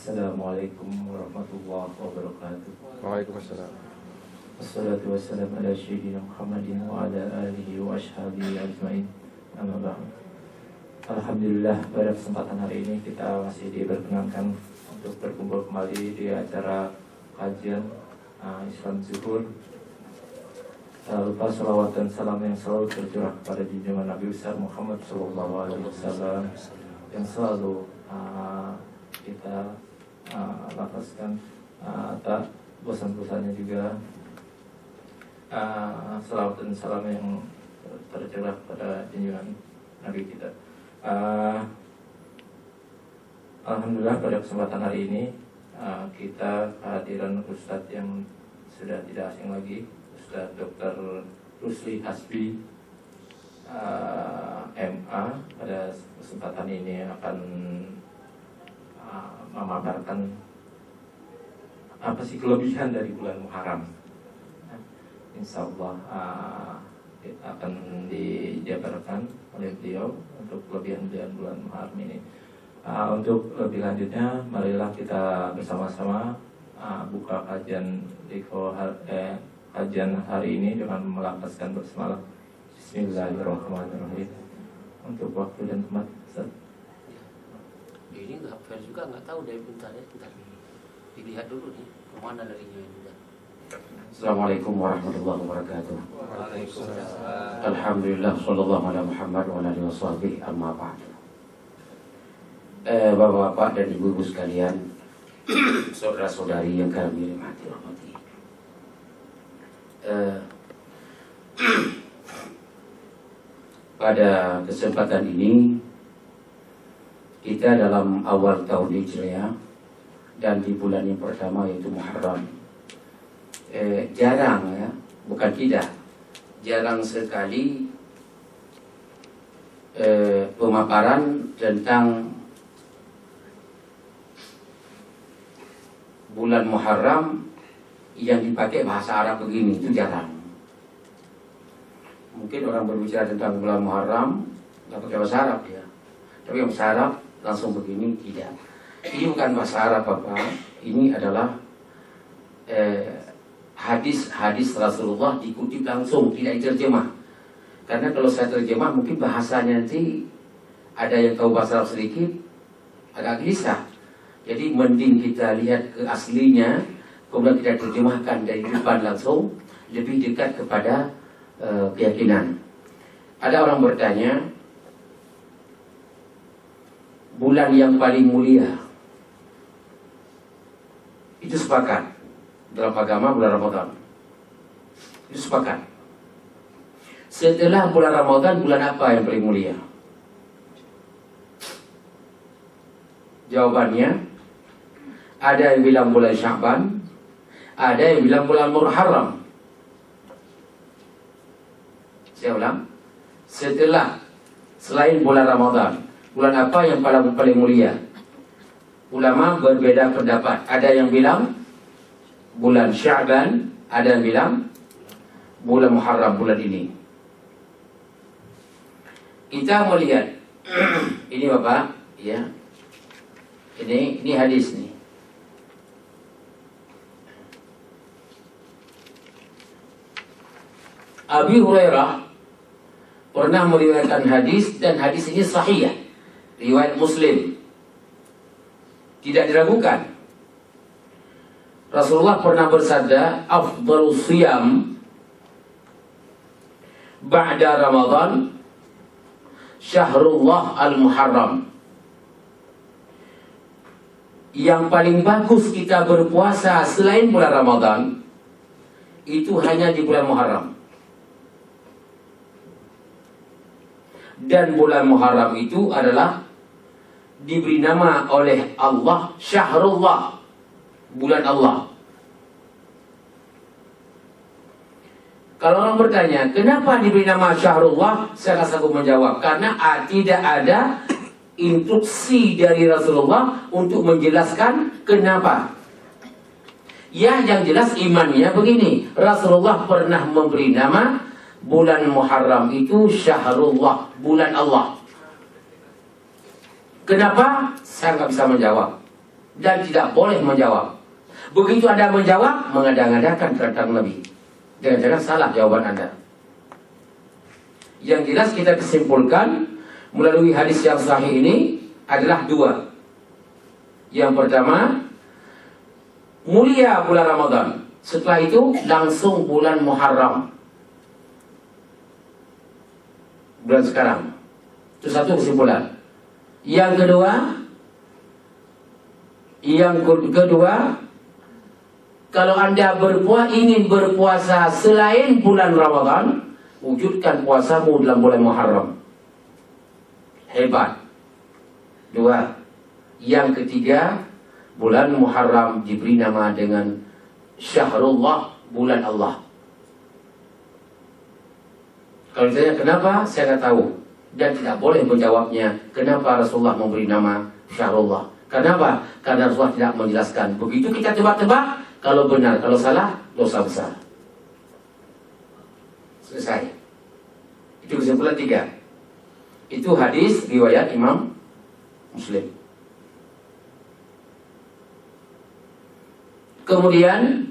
Assalamualaikum warahmatullahi wabarakatuh. Waalaikumsalam. Wassalatu wassalamu ala sayyidina Muhammadin wa ala alihi wa ashabihi ajma'in. Amma ba'd. Alhamdulillah, pada kesempatan hari ini kita masih diperkenankan untuk berkumpul kembali di acara kajian Islam Zuhur. Tak lupa salawat dan salam yang selalu tercurah kepada junjungan Nabi besar Muhammad SAW yang selalu kita lafazkan tak bosan-bosannya juga salawat dan salam yang tercurah pada junjungan Nabi kita. Alhamdulillah, pada kesempatan hari ini kita kehadiran Ustadz yang sudah tidak asing lagi, Ustadz Dr. Rusli Hasbi MA. Pada kesempatan ini akan memaparkan apa sih kelebihan dari bulan Muharram. Insya Allah akan dijabarkan oleh beliau untuk kelebihan bulan Muharram ini. Untuk lebih lanjutnya, marilah kita bersama-sama buka kajian kajian hari ini dengan melafazkan bersama Bismillahirrahmanirrahim. Untuk waktu dan tempat, Ustaz. Ini nggak fair juga, nggak tahu dari bentar dilihat dulu nih kemana larinya ini. Assalamualaikum warahmatullahi wabarakatuh. Waalaikumsalam. Alhamdulillah, sallallahu ala Muhammad wa alihi washabihi, amma ba'd. Bapak-bapak dan ibu-ibu sekalian, saudara-saudari yang kami hormati. Pada kesempatan ini kita dalam awal tahun Hijriah dan di bulan yang pertama yaitu Muharram. Jarang ya, bukan tidak, jarang sekali pemaparan tentang bulan Muharram yang dipakai bahasa Arab begini, itu jarang. Mungkin orang berbicara tentang bulan Muharram nggak pakai bahasa Arab ya, tapi yang bahasa Arab langsung begini, tidak. Ini bukan bahasa Arab Bapak, ini adalah hadis-hadis Rasulullah dikutip langsung, tidak diterjemah. Karena kalau saya terjemah mungkin bahasanya nanti ada yang tahu bahasa Arab sedikit, agak gelisah. Jadi mending kita lihat ke aslinya, kemudian kita terjemahkan dari depan langsung, lebih dekat kepada keyakinan. Ada orang bertanya, bulan yang paling mulia, itu sepakat dalam agama bulan Ramadan. Itu sepakat. Setelah bulan Ramadan, bulan apa yang paling mulia? Jawabannya, ada yang bilang bulan Sya'ban, ada yang bilang bulan Muharram. Saya ulang, selain bulan Ramadan, bulan apa yang paling mulia? Ulama berbeda pendapat. Ada yang bilang bulan Sya'ban, ada yang bilang bulan Muharram, bulan ini. Kita melihat ini Bapak, ya. Ini hadis nih. Abi Hurairah pernah meriwayatkan hadis, dan hadis ini sahih, riwayat Muslim, tidak diragukan. Rasulullah pernah bersabda, afdhalus shiyam ba'da Ramadan syahrullah al-Muharram. Yang paling bagus kita berpuasa selain bulan Ramadan itu hanya di bulan Muharram. Dan bulan Muharram itu adalah diberi nama oleh Allah Syahrullah, bulan Allah. Kalau orang bertanya, kenapa diberi nama Syahrullah? Saya rasa aku menjawab, karena tidak ada instruksi dari Rasulullah untuk menjelaskan kenapa. Ya, yang jelas imannya begini, Rasulullah pernah memberi nama bulan Muharram itu Syahrullah, bulan Allah. Kenapa? Saya nggak bisa menjawab. dan tidak boleh menjawab. Begitu Anda menjawab, mengada-ngadakan tentang Nabi. Jangan-jangan salah jawaban Anda. Yang jelas kita kesimpulkan melalui hadis yang sahih ini adalah dua. Yang pertama, mulia bulan Ramadan. Setelah itu langsung bulan Muharram, bulan sekarang. Itu satu kesimpulan. Yang kedua, kalau Anda ingin berpuasa selain bulan Ramadan, wujudkan puasamu dalam bulan Muharram. Hebat. Dua. Yang ketiga, bulan Muharram diberi nama dengan Syahrullah, bulan Allah. Kalau ditanya kenapa, saya nggak tahu. Dan tidak boleh menjawabnya kenapa Rasulullah memberi nama Syahrullah. Kenapa? Karena Rasulullah tidak menjelaskan. Begitu kita tebak-tebak, kalau benar, kalau salah, dosa besar. Selesai. Itu kesimpulan 3. Itu hadis riwayat Imam Muslim. Kemudian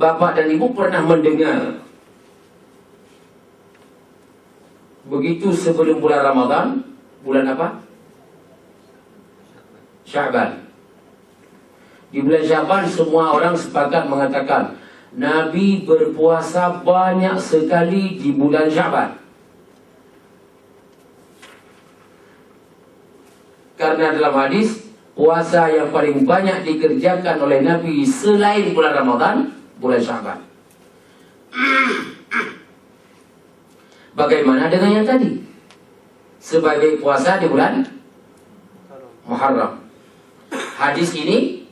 Bapak dan Ibu pernah mendengar begitu sebelum bulan Ramadan, bulan apa? Sya'ban. Di bulan Sya'ban semua orang sepakat mengatakan Nabi berpuasa banyak sekali di bulan Sya'ban. Karena dalam hadis, puasa yang paling banyak dikerjakan oleh Nabi selain bulan Ramadan, bulan Sya'ban. Bagaimana dengan yang tadi? Sebagai puasa di bulan Muharram. Hadis ini,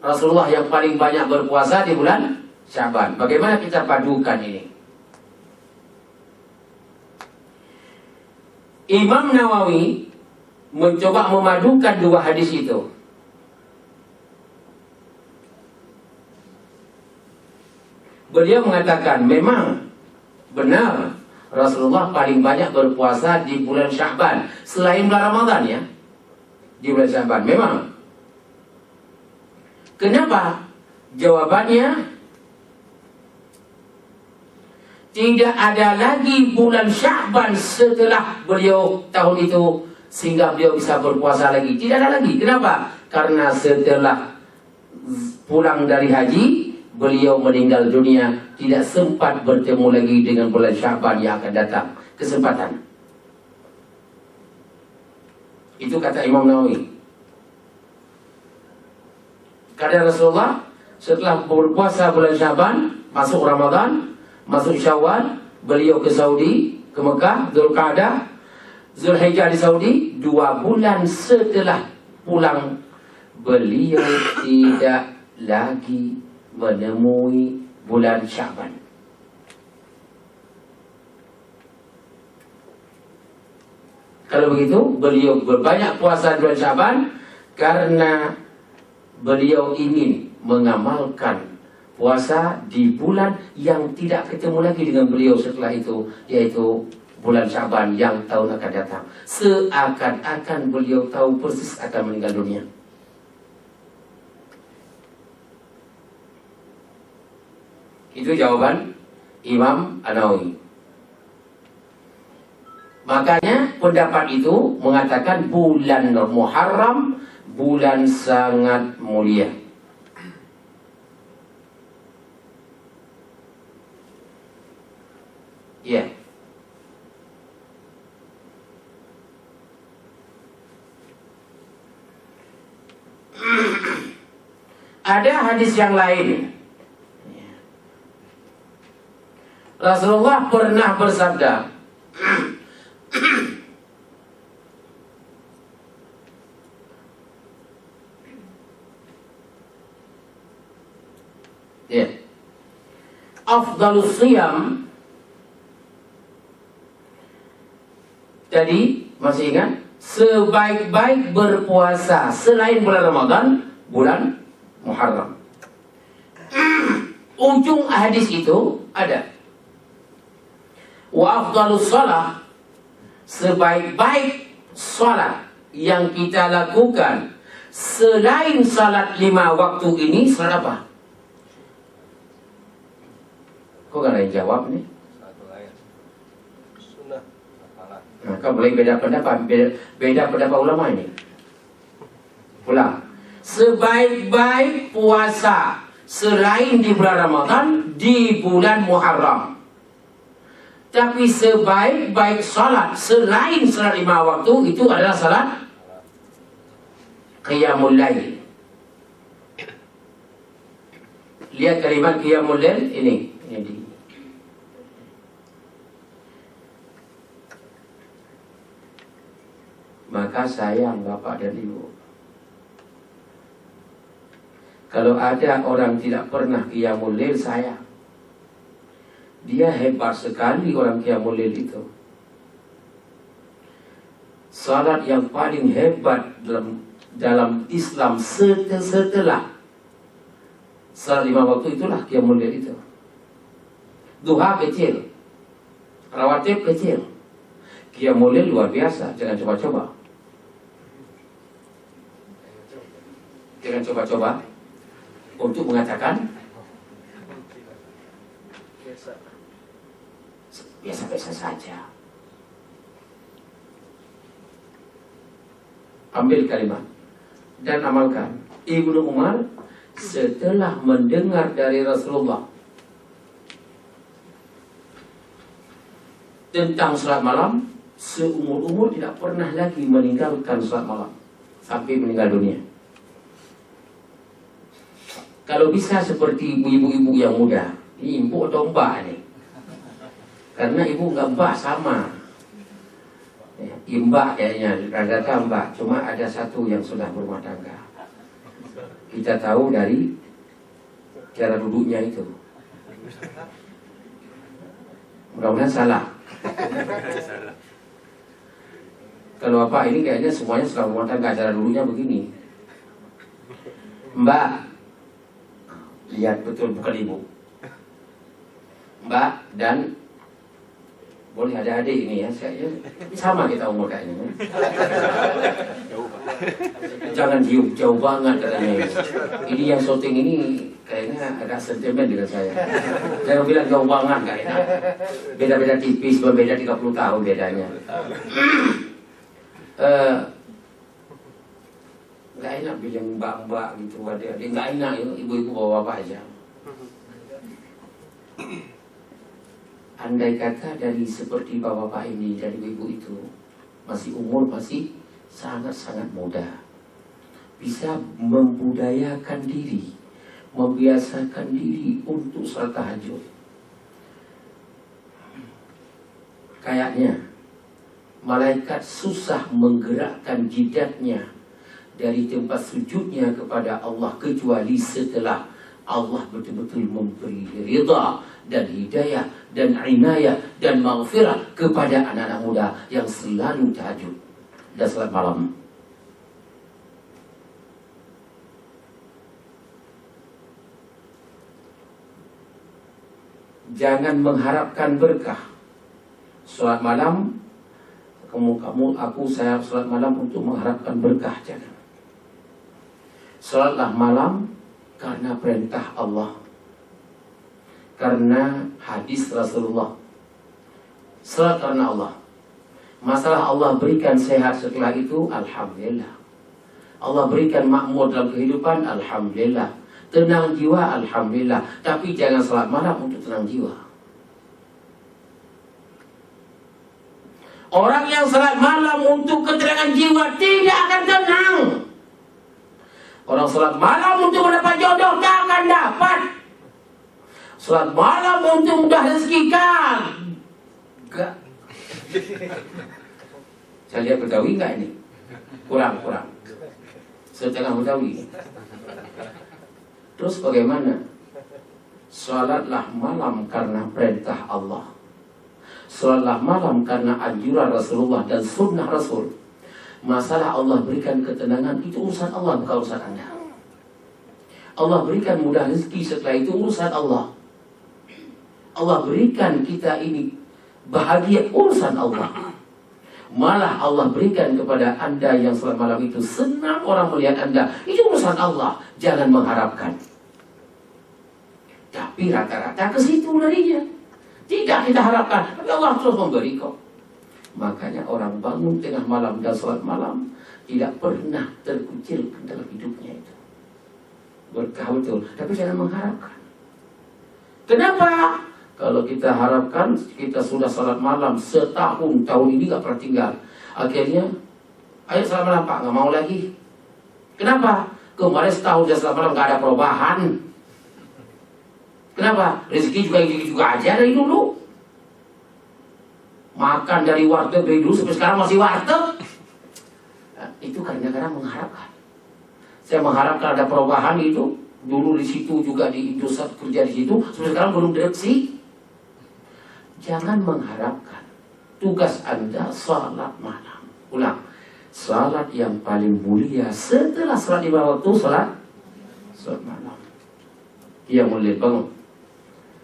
Rasulullah yang paling banyak berpuasa di bulan Sya'ban. Bagaimana kita padukan ini? Imam Nawawi mencoba memadukan dua hadis itu. Beliau mengatakan memang benar Rasulullah paling banyak berpuasa di bulan Sya'ban selain bulan Ramadan ya. Di bulan Sya'ban memang. Kenapa? Jawabannya tidak ada lagi bulan Sya'ban setelah beliau tahun itu sehingga beliau bisa berpuasa lagi. Tidak ada lagi. Kenapa? Karena setelah pulang dari haji, beliau meninggal dunia, tidak sempat bertemu lagi dengan bulan Sya'ban yang akan datang. Kesempatan. Itu kata Imam Nawawi. Karena Rasulullah setelah berpuasa bulan Sya'ban, masuk Ramadan, masuk Syawal, beliau ke Saudi, ke Mekah, Dzulqa'dah, Zulhijjah di Saudi. 2 bulan setelah pulang, beliau tidak lagi menemui bulan Sya'ban. Kalau begitu, beliau berbanyak puasa di bulan Sya'ban karena beliau ingin mengamalkan puasa di bulan yang tidak ketemu lagi dengan beliau setelah itu, yaitu bulan Sya'ban yang tahun akan datang. Seakan-akan beliau tahu persis akan meninggal dunia. Itu jawaban Imam An-Nawawi. Makanya pendapat itu mengatakan bulan Muharram bulan sangat mulia. Ya. Ada hadis yang lain. Rasulullah pernah bersabda, ya, afdalus siyam. Tadi masih ingat? Sebaik-baik berpuasa selain bulan Ramadan, bulan Muharram. ujung hadis itu ada wa afdalus shalah, sebaik-baik salat yang kita lakukan selain salat 5 waktu ini, salat apa? Kok gak ada yang jawab nih? Maka mulai beda pendapat ulama ini. Ulang. Sebaik-baik puasa selain di bulan Ramadan, di bulan Muharram. Tapi sebaik-baik salat selain salat 5 waktu itu adalah salat qiyamul lail. Lihat kalimat qiyamul lail ini. Maka sayang Bapak dan Ibu, kalau ada orang tidak pernah qiyamul lail, sayang. Dia hebat sekali orang qiyamul lail itu. Salat yang paling hebat dalam Islam setelah salat 5 waktu itulah qiyamul lail itu. Duha kecil, rawatib kecil, qiyamul lail luar biasa. Jangan coba-coba. Jangan coba-coba untuk mengatakan biasa-biasa saja. Ambil kalimat dan amalkan. Ibnu Umar setelah mendengar dari Rasulullah tentang salat malam, seumur-umur tidak pernah lagi meninggalkan salat malam sampai meninggal dunia. Kalau bisa seperti ibu-ibu yang muda, ini ibu atau mbak nih? Karena ibu nggak mbak sama, mbak kayaknya rata-rata mbak. Cuma ada satu yang sudah berumah tangga. Kita tahu dari cara duduknya itu. Mudah-mudahan salah. Kalau apa ini kayaknya semuanya sudah berumah tangga, cara duduknya begini. Mbak, lihat betul bukan ibu. Mbak dan boleh ada adik ini ya, saya sama kita umur kayaknya. Jangan jauh banget katanya. Ini yang syuting ini kayaknya agak sentimen dengan saya. Jangan bilang jauh banget kayaknya. Beda-beda tipis, berbeda 30 tahun bedanya. Gak enak bilang mbak-mbak gitu, adik-adik. Gak enak ya, ibu-ibu bawa apa aja. Andai kata dari seperti bapak-bapak ini, dari ibu itu masih umur, masih sangat-sangat muda, bisa membudayakan diri, membiasakan diri untuk salat tahajud. Kayaknya malaikat susah menggerakkan jidatnya dari tempat sujudnya kepada Allah kecuali setelah Allah betul-betul memberi ridha dan hidayah dan inayah dan maghfirah kepada anak-anak muda yang selalu tahajud dan salat malam. Jangan mengharapkan berkah salat malam. Saya salat malam untuk mengharapkan berkah, jangan. Salatlah malam karena perintah Allah, karena hadis Rasulullah. Salat karena Allah. Masalah Allah berikan sehat setelah itu, alhamdulillah. Allah berikan makmur dalam kehidupan, alhamdulillah. Tenang jiwa, alhamdulillah. Tapi jangan salat malam untuk tenang jiwa. Orang yang salat malam untuk ketenangan jiwa tidak akan tenang. Orang salat malam untuk mendapat jodoh tak akan dapat. Salat malam untuk mudah rezeki kan? Enggak. Saya lihat Betawi enggak ini? Kurang. Setengah Betawi. Terus bagaimana? Salatlah malam karena perintah Allah. Salatlah malam karena anjuran Rasulullah dan sunnah Rasul. Masalah Allah berikan ketenangan itu urusan Allah, bukan urusan Anda. Allah berikan mudah rezeki, setelah itu urusan Allah. Allah berikan kita ini bahagia, urusan Allah. Malah Allah berikan kepada Anda yang salat malam itu senang orang melihat Anda, itu urusan Allah. Jangan mengharapkan. Tapi rata-rata ke situ larinya. Tidak kita harapkan, tapi Allah terus memberi kok. Makanya orang bangun tengah malam dan salat malam tidak pernah terkucilkan dalam hidupnya itu. Berkah betul, tapi jangan mengharapkan. Kenapa? Kalau kita harapkan, kita sudah salat malam setahun, tahun ini gak pernah tinggal. Akhirnya, ayo salat malam Pak, gak mau lagi. Kenapa? Kemarin setahun dia salat malam gak ada perubahan. Kenapa? Rezeki juga aja dari dulu. Makan dari warteg dari dulu sampai sekarang masih warteg. Nah, itu kadang-kadang mengharapkan. Saya mengharapkan ada perubahan itu. Dulu di situ juga di Indosat kerja di situ, sampai sekarang belum direksi. Jangan mengharapkan. Tugas Anda salat malam. Ulang. Salat yang paling mulia setelah salat lima waktu, salat malam. Dia mulai bangun.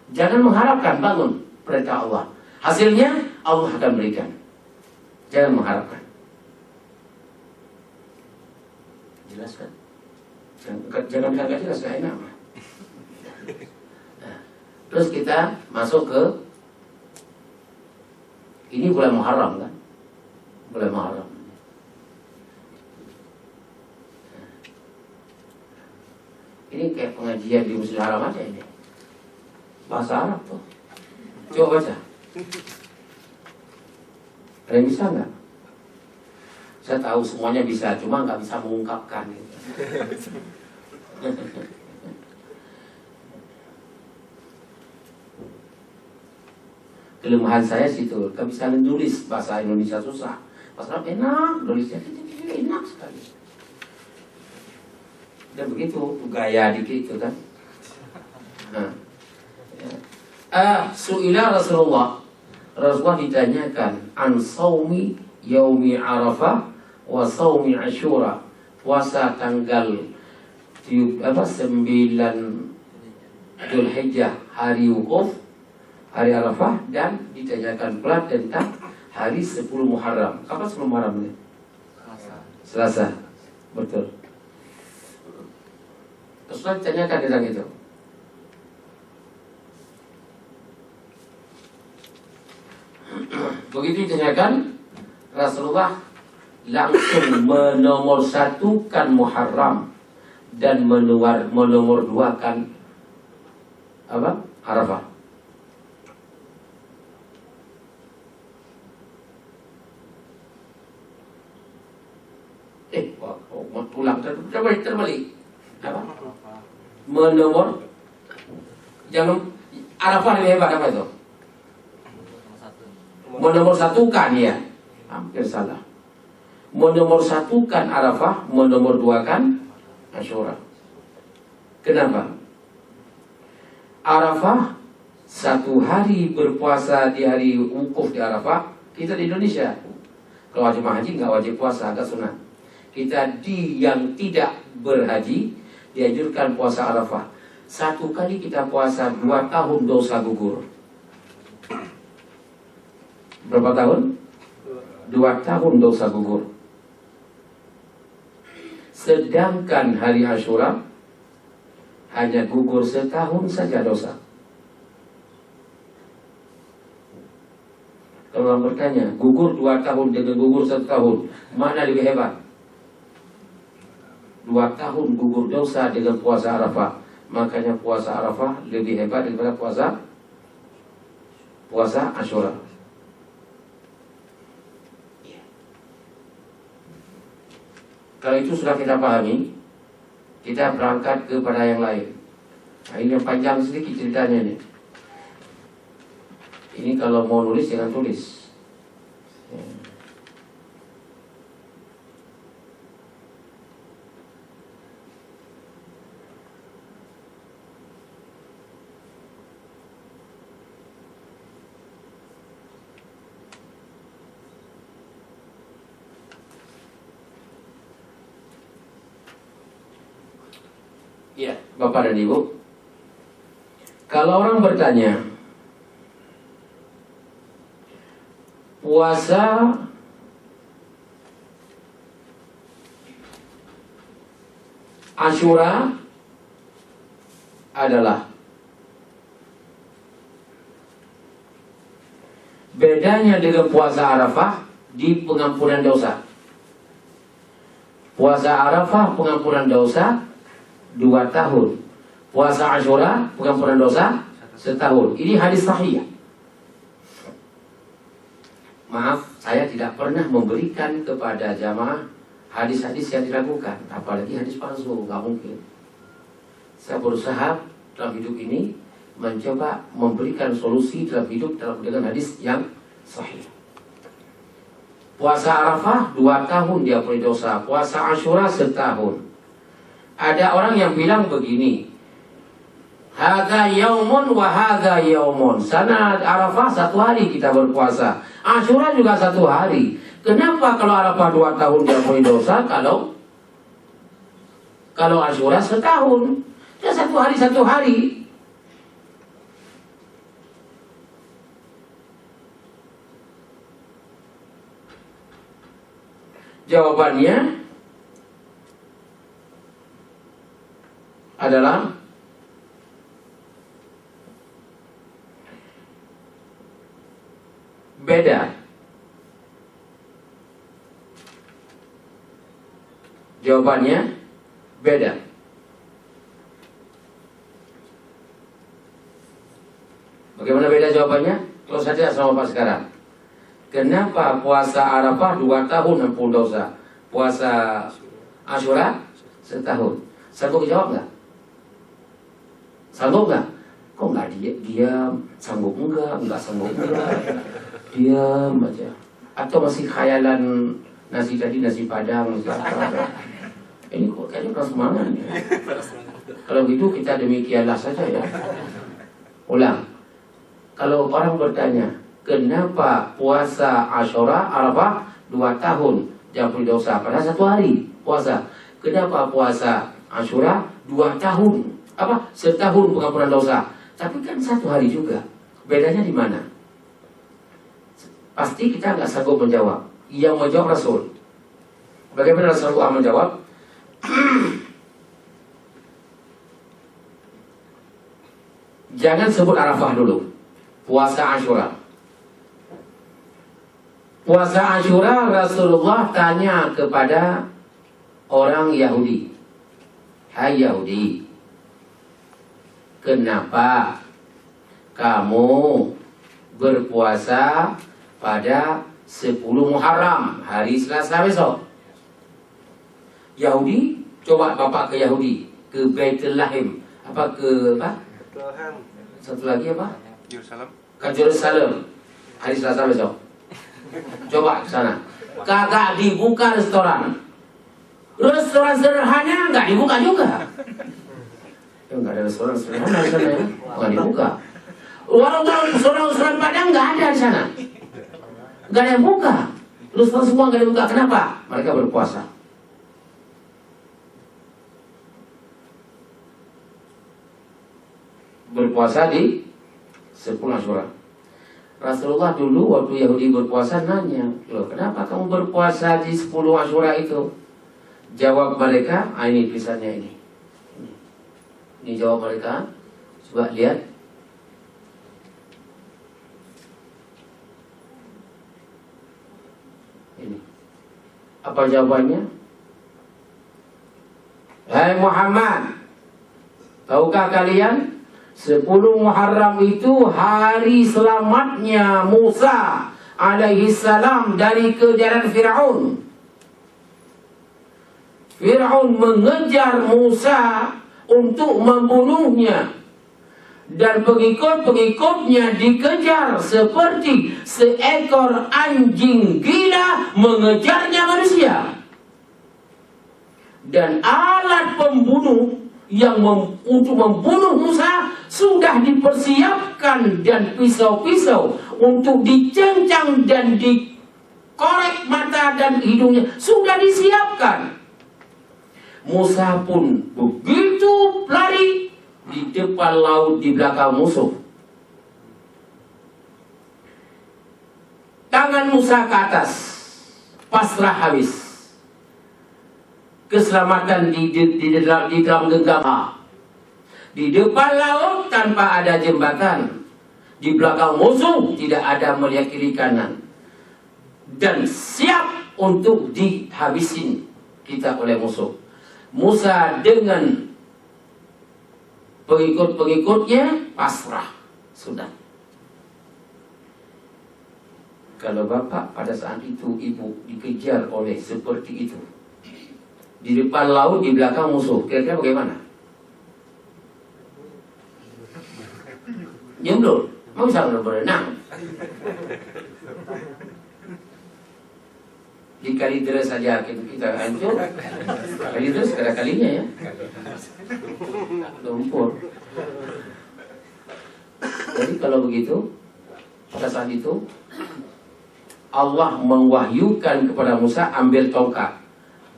Jangan mengharapkan, bangun. Perintah Allah. Hasilnya Allah akan berikan. Jangan mengharapkan. Jelas kan? Jangan kagak jelas, gak enak. Nah, terus kita masuk ke ini bulan Muharram kan? Bulan Muharram. Ini kayak pengajian di Masjidil Haram aja ini. Bahasa Arab tuh. Coba baca. Ada yang bisa nggak? Saya tahu semuanya bisa, cuma nggak bisa mengungkapkan. Gitu. Kelemahan saya situ, nggak bisa nulis bahasa Indonesia susah. Bahasa Arab enak, nulisnya enak sekali. Dan begitu, gaya dikit itu kan. Su'ila Rasulullah ditanyakan an saumi yaumi Arafah wa saumi Asyura, puasa tanggal 9 Dzulhijjah hari wukuf, hari Arafah, dan ditanyakan pula tentang hari 10 Muharram. Kapan 10 Muharram ini? Selasa. Betul. Rasulullah ditanyakan tentang itu. Begitu ditanyakan, Rasulullah langsung menomorsatukan Muharram dan menomorduakan apa? Arafah. Ulang terbalik. Apa? Menomor. Jangan Arafah lebih hebat apa itu? Menomorsatukan ya. Hampir salah. Menomorsatukan Arafah, menomorduakan Asyura. Kenapa? Arafah satu hari berpuasa di hari wukuf di Arafah. Kita di Indonesia kalau wajib haji nggak wajib puasa, agak sunat. Kita yang tidak berhaji dianjurkan puasa Arafah. Satu kali kita puasa 2 tahun dosa gugur. Berapa tahun? 2 tahun dosa gugur. Sedangkan hari Asyura hanya gugur setahun saja dosa. Kalau orang bertanya, gugur 2 tahun dengan gugur 1 tahun, mana lebih hebat? 2 tahun gugur dosa dengan puasa Arafah. Makanya puasa Arafah lebih hebat daripada puasa Asyura. Kalau itu sudah kita pahami, kita berangkat kepada yang lain. Nah, ini yang panjang sedikit ceritanya nih. Ini kalau mau nulis jangan tulis. Ya, Bapak dan Ibu, kalau orang bertanya, puasa Asyura adalah bedanya dengan puasa Arafah di pengampunan dosa. Puasa Arafah pengampunan dosa 2 tahun. Puasa Asyura pengampunan dosa 1 tahun. Ini hadis sahih. Maaf, saya tidak pernah memberikan kepada jamaah hadis-hadis yang dilakukan, apalagi hadis palsu, nggak mungkin. Saya berusaha dalam hidup ini mencoba memberikan solusi dalam hidup dengan hadis yang sahih. Puasa Arafah 2 tahun diampuni dosa, puasa Asyura 1 tahun. Ada orang yang bilang begini, hadza yaumun wa hadza yaumun. Sana Arafah 1 hari kita berpuasa, Asyura juga 1 hari. Kenapa kalau Arafah 2 tahun diampuni dosa, kalau Asyura 1 tahun? Ya 1 hari 1 hari. Jawabannya adalah beda. Jawabannya beda. Bagaimana beda jawabannya? Kalau saja sama Pak sekarang. Kenapa puasa Arafah 2 tahun ampun dosa, puasa Asyura 1 tahun? Sanggup jawab nggak? Sanggup nggak? Kok nggak diam? Sanggup nggak sanggup enggak. Diam aja. Atau masih khayalan nasi tadi, nasi padang, ini kok kayaknya kurang semangat ya. Kalau gitu kita demikianlah saja ya. Ulang. Kalau orang bertanya, kenapa puasa Asyura Arafah 2 tahun diampuni dosa pada 1 hari puasa? Kenapa puasa Asyura 2 tahun? 1 tahun pengampunan dosa. Tapi kan 1 hari juga. Bedanya di mana? Pasti kita nggak sanggup menjawab. Yang menjawab Rasul. Bagaimana Rasulullah menjawab? Jangan sebut Arafah dulu. Puasa Asyura. Puasa Asyura Rasulullah tanya kepada orang Yahudi. Hai Yahudi, kenapa kamu berpuasa pada 10 Muharram, hari Selasa besok? Yahudi, coba Bapak ke Yahudi, ke Baitul-Lahim, satu lagi apa? Yerusalem. Ke Yerusalem, hari Selasa besok. Coba ke sana. Kagak dibuka restoran. Restoran sederhana nggak dibuka juga. Nggak ada restoran sederhana di sana ya, nggak dibuka. Warung-warung restoran Padang nggak ada di sana. Nggak ada yang buka. Restoran semua nggak dibuka. Kenapa? Mereka berpuasa. Berpuasa di 10 Asyura. Rasulullah dulu waktu Yahudi berpuasa nanya, loh kenapa kamu berpuasa di 10 Asyura itu? Jawab mereka, ini tulisannya ini. Ini jawab mereka. Coba lihat. Ini. Apa jawabannya? Hai Muhammad, tahukah kalian 10 Muharram itu hari selamatnya Musa alaihi salam dari kejaran Fir'aun. Fir'aun mengejar Musa untuk membunuhnya, dan pengikut-pengikutnya dikejar seperti seekor anjing gila mengejarnya manusia. Dan alat pembunuh yang untuk membunuh Musa sudah dipersiapkan, dan pisau-pisau untuk dicincang dan dikorek mata dan hidungnya sudah disiapkan. Musa pun begitu lari di depan laut, di belakang musuh. Tangan Musa ke atas, pasrah habis. Keselamatan di dalam genggam. Di depan laut tanpa ada jembatan, di belakang musuh tidak ada melihat kiri kanan, dan siap untuk dihabisin kita oleh musuh. Musa dengan pengikut-pengikutnya pasrah, sudah. Kalau bapak pada saat itu, ibu dikejar oleh seperti itu, di depan laut, di belakang musuh, kira-kira bagaimana? Nyemplung, mau bisa berenang. Di Kalideres saja kita hancur. Kalideres kada kalinya ya, lumpur. Jadi kalau begitu, pada saat itu Allah mewahyukan kepada Musa, ambil tongkat.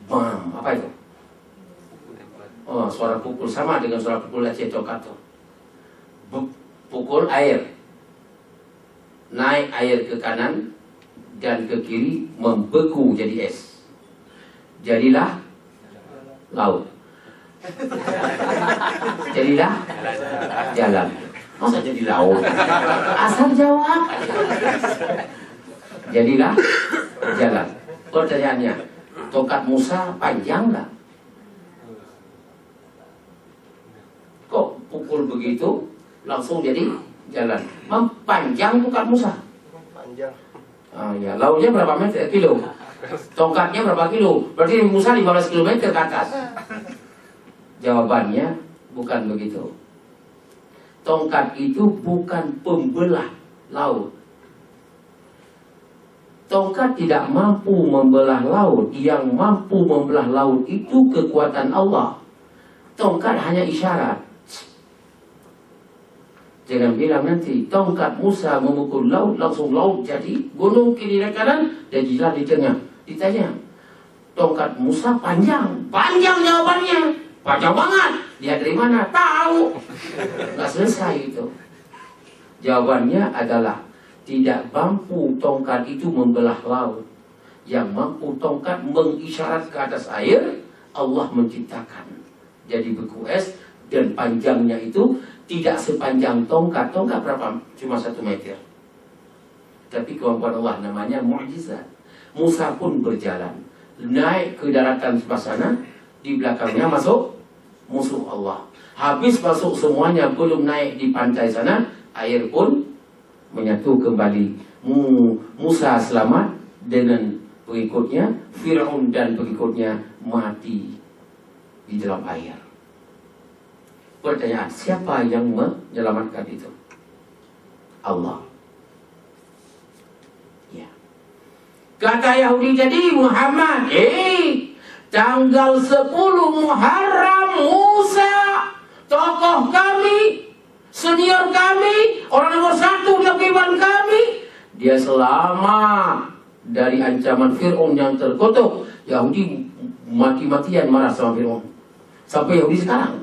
Bam, apa itu? Oh, suara pukul sama dengan suara pukul Aceh tongkat tuh. Pukul air, naik air ke kanan dan ke kiri, membeku jadi es. Jadilah laut. Jadilah jalan. Masa jadi laut? Asal jawab. Jadilah jalan. Pertanyaannya, tongkat Musa panjang nggak? Kok pukul begitu langsung jadi jalan? Panjang tongkat Musa? Panjang. Ah, ya, lautnya berapa meter? Kilo? Tongkatnya berapa kilo? Berarti Musa 15 km ke atas. Jawabannya bukan begitu. Tongkat itu bukan pembelah laut. Tongkat tidak mampu membelah laut. Yang mampu membelah laut itu kekuatan Allah. Tongkat hanya isyarat. Jangan bilang nanti tongkat Musa memukul laut, langsung laut jadi gunung kiri dan kanan dan jilat di tengah. Ditanya, tongkat Musa panjang? Panjang jawabannya. Panjang banget. Dia dari mana? Tahu. Nggak selesai itu. Jawabannya adalah tidak mampu tongkat itu membelah laut. Yang mampu tongkat mengisyarat ke atas air, Allah menciptakan. Jadi beku es, dan panjangnya itu tidak sepanjang tongkat. Tongkat berapa? Cuma 1 meter. Tapi kemampuan Allah namanya mukjizat. Musa pun berjalan, naik ke daratan sebelah sana, di belakangnya masuk musuh Allah. Habis masuk semuanya, belum naik di pantai sana, air pun menyatu kembali. Musa selamat dengan pengikutnya. Fir'aun dan pengikutnya mati di dalam air. Pertanyaan, siapa yang menyelamatkan itu? Allah. Ya. Kata Yahudi jadi, Muhammad, tanggal 10 Muharram, Musa, tokoh kami, senior kami, orang nomor 1 di kehidupan kami, dia selamat dari ancaman Fir'aun yang terkutuk. Yahudi mati-matian marah sama Fir'aun. Sampai Yahudi sekarang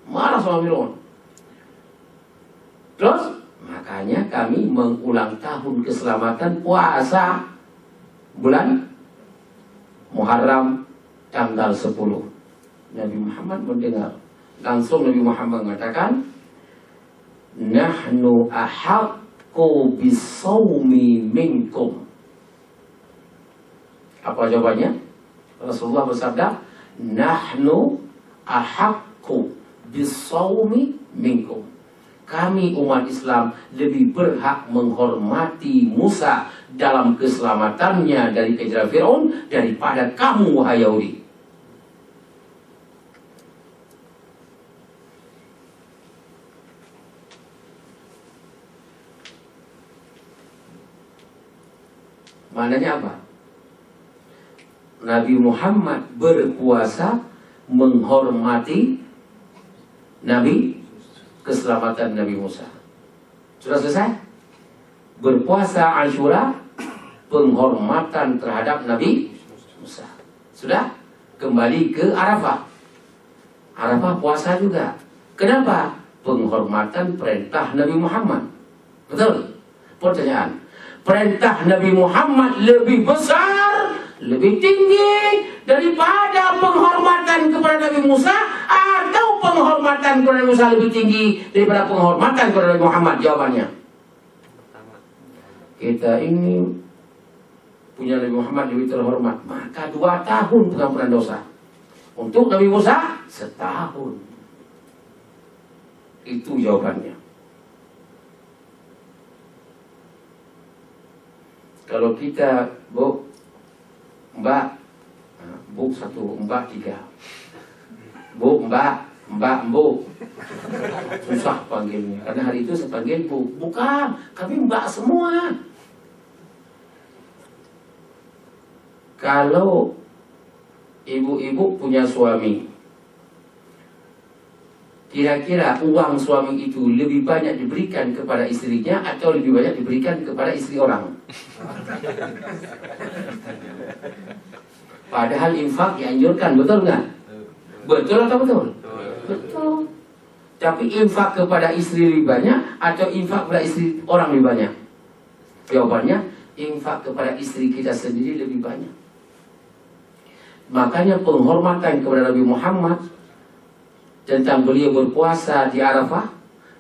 marah sama Fir'aun. Terus makanya kami mengulang tahun keselamatan puasa bulan Muharram tanggal 10. Nabi Muhammad mendengar. Langsung Nabi Muhammad mengatakan, nahnu ahaqqu bisawmi minkum. Apa jawabannya? Rasulullah bersabda, nahnu ahaqqu bisawmi minkum. Kami umat Islam lebih berhak menghormati Musa dalam keselamatannya dari kejaran Fir'aun daripada kamu, wahai Yahudi. Maknanya apa? Nabi Muhammad berpuasa menghormati Nabi, keselamatan Nabi Musa. Sudah selesai? Berpuasa Asyura, penghormatan terhadap Nabi Musa. sudah kembali ke Arafah. Arafah puasa juga. Kenapa? Penghormatan perintah Nabi Muhammad. Betul? Pertanyaan, perintah Nabi Muhammad lebih besar, lebih tinggi daripada penghormatan kepada Nabi Musa, atau penghormatan kepada Nabi Musa lebih tinggi daripada penghormatan kepada Nabi Muhammad? Jawabannya, kita ini punya Nabi Muhammad lebih terhormat, maka 2 tahun pengampunan dosa. Untuk Nabi Musa 1 tahun. Itu jawabannya. Kalau kita, Bu, Mbak, Bu 1, Mbak 3, Bu, Mbak, Bu, susah panggilnya. Karena hari itu saya panggil Bu. Bukan, kami Mbak semua. Kalau ibu-ibu punya suami, kira-kira uang suami itu lebih banyak diberikan kepada istrinya atau lebih banyak diberikan kepada istri orang? Padahal infak dianjurkan, betul nggak? Betul atau betul? Betul. Tapi infak kepada istri lebih banyak atau infak kepada istri orang lebih banyak? Jawabannya, infak kepada istri kita sendiri lebih banyak. Makanya penghormatan kepada Nabi Muhammad tentang beliau berpuasa di Arafah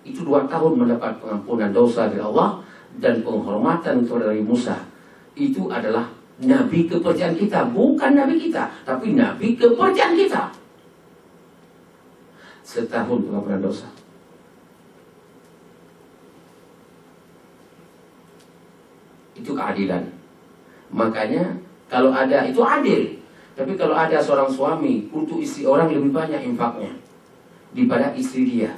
itu 2 tahun mendapat pengampunan dosa dari Allah. Dan penghormatan kepada Nabi Musa itu adalah Nabi kepercayaan kita, bukan Nabi kita, tapi Nabi kepercayaan kita. 1 tahun pengampunan dosa. Itu keadilan. Makanya kalau ada, itu adil. Tapi kalau ada seorang suami untuk istri orang lebih banyak infaknya daripada istri dia.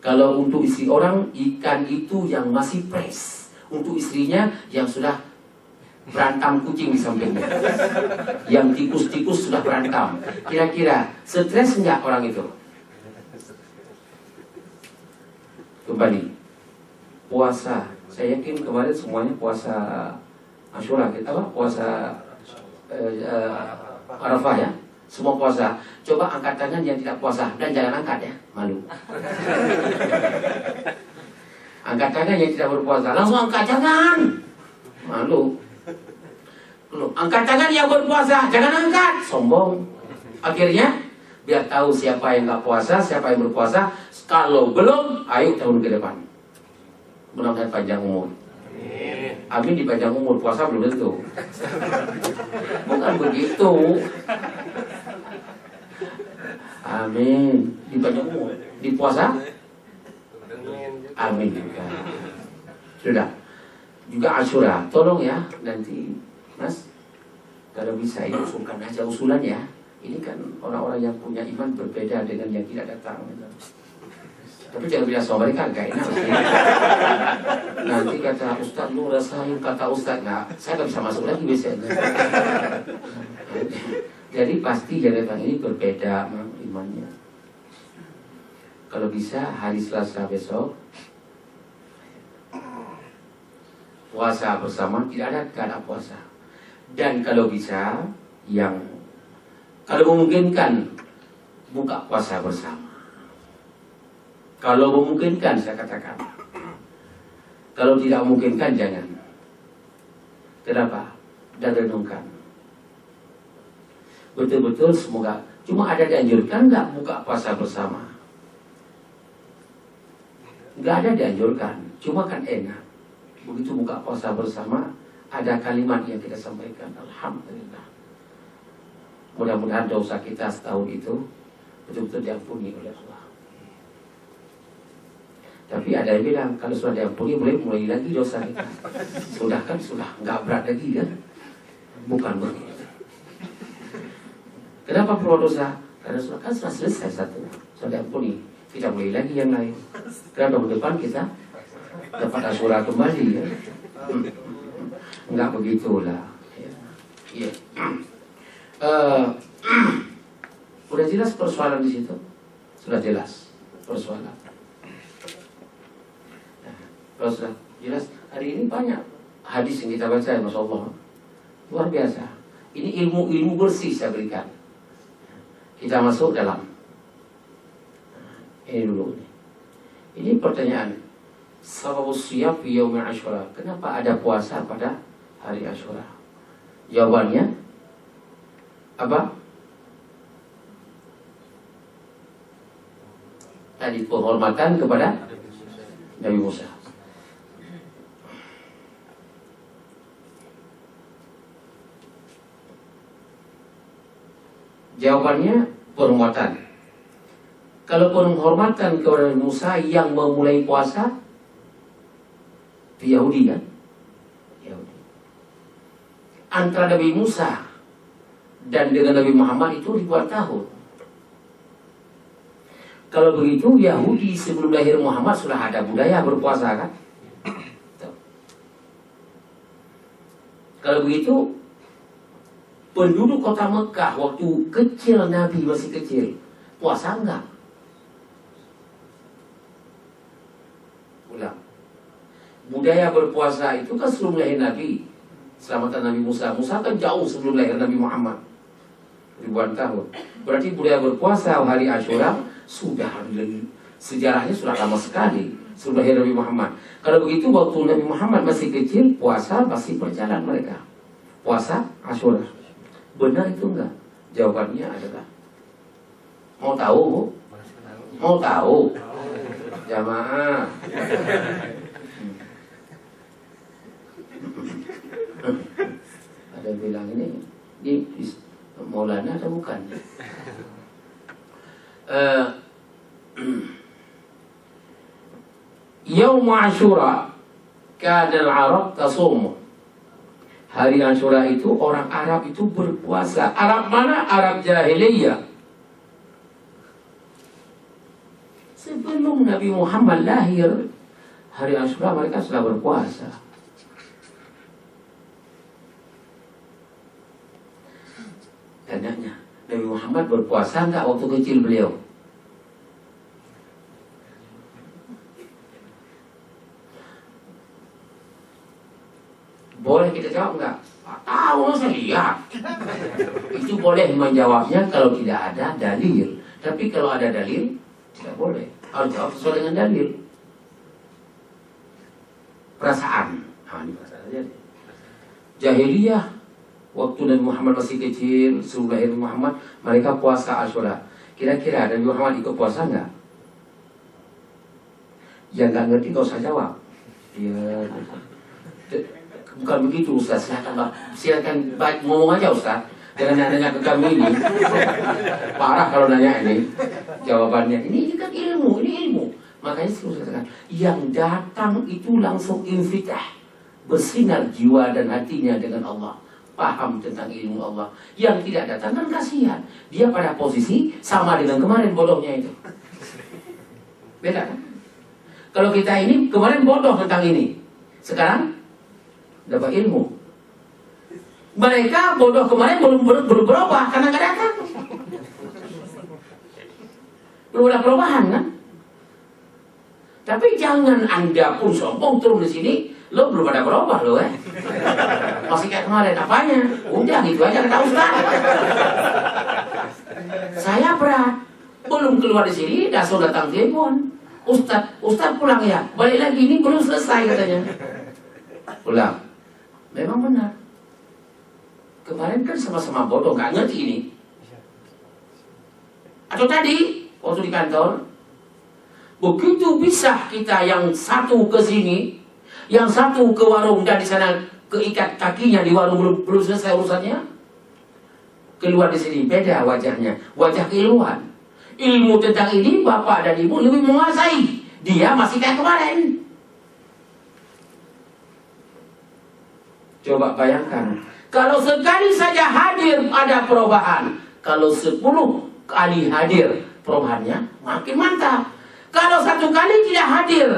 Kalau untuk istri orang, ikan itu yang masih fresh. Untuk istrinya yang sudah berantam kucing di sampingnya, yang tikus-tikus sudah berantam. Kira-kira stres enggak orang itu? Kembali puasa. Saya yakin kemarin semuanya puasa Asyura, kita apa? Puasa Arafah ya. Semua puasa. Coba angkat tangan yang tidak puasa. Dan jangan angkat ya, malu. Angkat tangan yang tidak berpuasa. Langsung angkat, jangan, malu. Angkat tangan yang berpuasa, jangan angkat, sombong. Akhirnya biar tahu siapa yang nggak puasa, siapa yang berpuasa. Kalau belum, ayo tahun ke depan. Mudah-mudahan panjang umur. Amin, di panjang umur, puasa belum tentu. Bukan begitu. Amin, di panjang umur, di puasa. Amin juga. Sudah. Juga Asyura, tolong ya nanti Mas, kalau bisa ini usulkan aja usulan ya. Ini kan orang-orang yang punya iman berbeda dengan yang tidak datang. Tapi jangan bilang sama mereka, gak enak. Nanti kata Ustaz, lu rasain kata Ustaz, nah saya gak bisa masuk lagi biasanya. Jadi pasti yang datang ini berbeda imannya. Kalau bisa hari Selasa besok puasa bersama, tidak ada puasa. Dan kalau bisa, yang kalau memungkinkan buka puasa bersama. Kalau memungkinkan saya katakan. Kalau tidak memungkinkan jangan. Kenapa? Dan renungkan. Betul-betul semoga. Cuma ada dianjurkan nggak buka puasa bersama? Nggak ada dianjurkan. Cuma kan enak. Begitu buka puasa bersama, ada kalimat yang kita sampaikan. Alhamdulillah. Mudah-mudahan dosa kita setahun itu betul-betul diampuni oleh Allah. Tapi ada yang bilang, kalau sudah diampuni boleh mulai lagi dosa kita. Sudah kan, sudah nggak berat lagi kan? Bukan begitu. Kenapa perlu dosa? Karena sudah kan sudah selesai satu, sudah diampuni. Kita mulai lagi yang lain. Karena tahun depan kita dapat Asyura kembali ya. Enggak begitulah. Ya. Udah jelas persoalan di situ? Sudah jelas persoalan. Kalau sudah jelas, hari ini banyak hadis yang kita baca, Masya Allah, luar biasa. Ini ilmu bersih saya berikan. Kita masuk dalam. Ini dulu. Ini pertanyaan. Sababus siyam fi yaumi Asyura. Kenapa ada puasa pada hari Asyura? Jawabannya apa? Tadi penghormatan kepada Nabi Musa. Jawabannya penghormatan. Kalau penghormatan kepada Nabi Musa yang memulai puasa itu Yahudi kan? Yahudi. Antara Nabi Musa dan dengan Nabi Muhammad itu ribuan tahun. Kalau begitu Yahudi sebelum lahir Muhammad sudah ada budaya berpuasa kan? Kalau begitu penduduk kota Mekah waktu kecil, Nabi masih kecil, puasa enggak? Ulang. Budaya berpuasa itu kan sebelum lahir Nabi. Selamatan Nabi Musa. Musa kan jauh sebelum lahir Nabi Muhammad, ribuan tahun. Berarti budaya berpuasa hari Asyura sudah sejarahnya sudah lama sekali sebelum lahir Nabi Muhammad. Kalau begitu waktu Nabi Muhammad masih kecil, puasa masih berjalan mereka. Puasa Asyura. Benar itu enggak? Jawabannya adalah mau tahu, Bu? Mau tahu? Jamaah. Ada yang bilang ini Maulana atau bukan? Yaum Asyura kana al-Arab tasum. Hari Asyura itu orang Arab itu berpuasa. Arab mana? Arab jahiliyah. Sebelum Nabi Muhammad lahir, hari Asyura mereka sudah berpuasa. Tanyanya, Nabi Muhammad berpuasa enggak waktu kecil beliau? Boleh kita jawab enggak? Tahu, saya lihat. Itu boleh menjawabnya kalau tidak ada dalil. Tapi kalau ada dalil, tidak boleh. Harus jawab sesuai dengan dalil. Perasaan. Nah, ini perasaan aja. Jahiliyah, waktu Nabi Muhammad masih kecil, sebelum lahir Muhammad, mereka puasa Asyura. Kira-kira Nabi Muhammad ikut puasa enggak? Yang enggak ngerti gak usah jawab. Iya. Bukan begitu Ustaz, silakan baik ngomong aja Ustaz. Jangan nanya ke kami ini. Parah kalau nanya ini. Jawabannya ini kan ilmu, ini ilmu. Makanya saya katakan, yang datang itu langsung infitah, bersinar jiwa dan hatinya dengan Allah, paham tentang ilmu Allah. Yang tidak datang kan kasihan, dia pada posisi sama dengan kemarin bodohnya itu. Beda kan? Kalau kita ini kemarin bodoh tentang ini, sekarang dapat ilmu. Mereka bodoh kemarin belum berubah karena nggak datang. Belum ada perubahan kan? Tapi jangan Anda pun sombong turun di sini, lo belum ada berubah lo masih kayak kemarin. Apanya? Udah gitu aja kata Ustaz. Saya berat, belum keluar di sini, langsung datang telepon. Ustaz pulang ya, balik lagi ini belum selesai katanya. Pulang. Memang benar. Kemarin kan sama-sama bodoh, gak ngerti ini. Atau tadi, waktu di kantor, begitu bisa kita yang satu ke sini, yang satu ke warung dan di sana keikat kakinya di warung belum selesai urusannya, keluar di sini beda wajahnya, wajah keilmuan. Ilmu tentang ini bapak dan ibu lebih menguasai. Dia masih kayak kemarin. Coba bayangkan, kalau sekali saja hadir ada perubahan, kalau 10 kali hadir perubahannya makin mantap. Kalau 1 kali tidak hadir,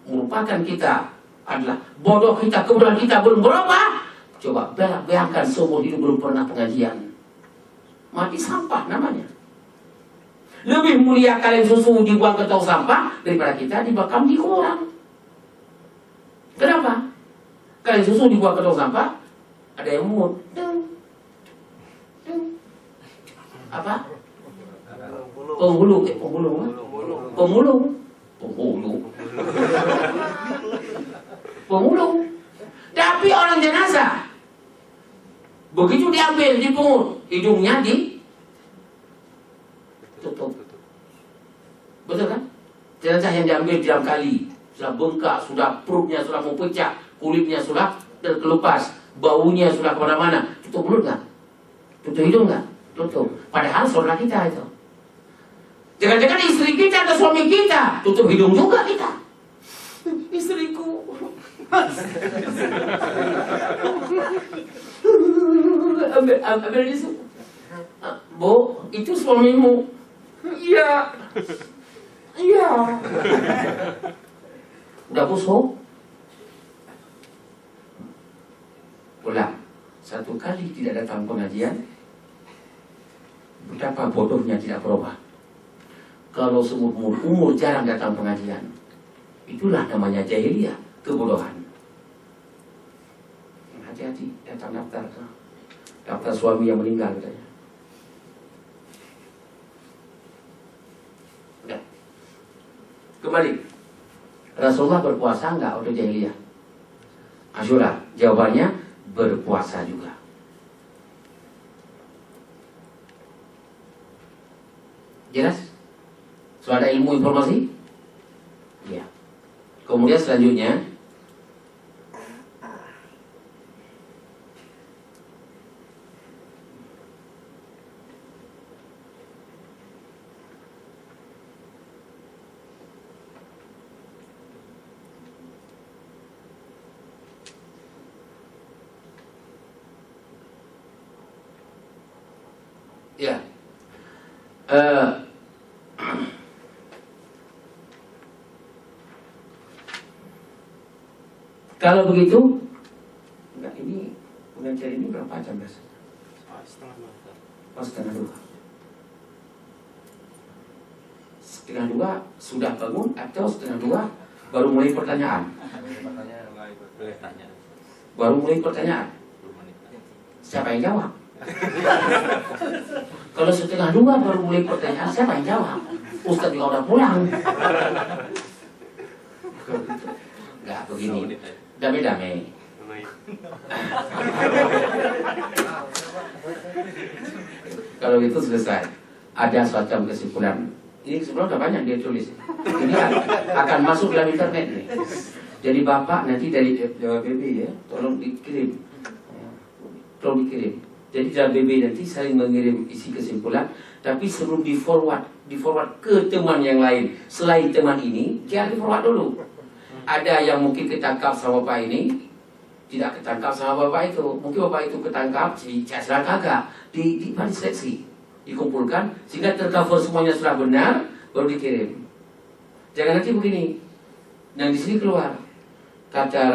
merupakan kita adalah bodoh kita, kemudian kita belum berubah. Coba bayangkan seumur hidup belum pernah pengajian, mati sampah namanya. Lebih mulia kalian susu dibuang ke tong sampah daripada kita dibakam di kolam. Kenapa? Kalian susu dibuang ke tong sampah, ada yang mungut. apa? Penghulu. Pemulung. Tapi orang jenazah begitu diambil, dipungut, hidungnya ditutup. Betul kan? Jenazah yang diambil dalam kali sudah bengkak, sudah perutnya sudah mau pecah, kulitnya sudah terkelupas, baunya sudah kemana-mana. Tutup mulut nggak? Tutup hidung nggak? Tutup. Padahal saudara kita itu. Jangan-jangan istri kita atau suami kita tutup hidung juga kita. Istriku. Ambil tisu. Bu, itu suamimu. Iya. Iya. Udah busuk. Ulang. Satu kali tidak datang pengajian, betapa bodohnya tidak berubah. Kalau seumur umur jarang datang pengajian, itulah namanya jahiliyah, kebodohan. Hati-hati, datang daftar suami yang meninggal katanya. Udah. Kembali, Rasulullah berpuasa enggak waktu jahiliyah? Asyura, jawabannya berpuasa juga. Jelas? Sudah ada ilmu informasi? Ya. Kemudian selanjutnya, ya. Kalau begitu, enggak, ini pengajian ini berapa jam biasanya? Setengah dua. Setengah dua sudah bangun atau setengah dua baru mulai pertanyaan? Baru mulai pertanyaan. Siapa yang jawab? Kalau setengah dua baru mulai pertanyaan, siapa yang jawab? Ustaz juga udah pulang. Enggak begini. Damai-damai. Kalau itu selesai. Ada semacam kesimpulan. Ini kesimpulan udah banyak dia tulis. Ini akan masuk dalam internet nih. Jadi Bapak nanti dari Jawa BB ya, tolong dikirim. Tolong dikirim. Jadi dalam BB nanti saling mengirim isi kesimpulan, tapi sebelum di forward ke teman yang lain selain teman ini, jangan di forward dulu. Ada yang mungkin ketangkap sama Bapak ini, tidak ketangkap sama Bapak itu. Mungkin Bapak itu ketangkap, si Casra kagak. Diseleksi, dikumpulkan, sehingga tercover semuanya sudah benar, baru dikirim. Jangan nanti begini, yang di sini keluar kata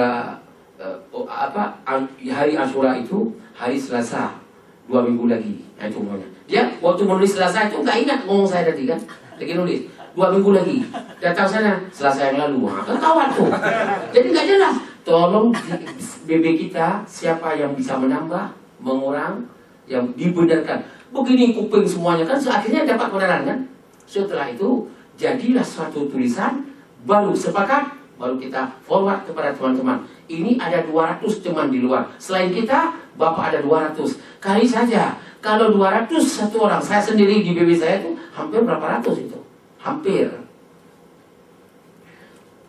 hari Asyura itu hari Selasa 2 minggu lagi. Nah itu umumnya. Dia waktu menulis Selasa itu nggak ingat ngomong saya tadi kan, lagi nulis 2 minggu lagi. Datang sana Selasa yang lalu, kan kawan tuh. Jadi nggak jelas. Tolong BB kita siapa yang bisa menambah, mengurang, yang dibenarkan. Begini kuping semuanya kan, akhirnya dapat kebenaran kan. Setelah itu jadilah suatu tulisan, baru sepakat, baru kita forward kepada teman-teman. Ini ada 200 teman di luar. Selain kita, Bapak ada 200. Kali saja, kalau 200 satu orang, saya sendiri di BB saya itu hampir berapa ratus itu. Hampir.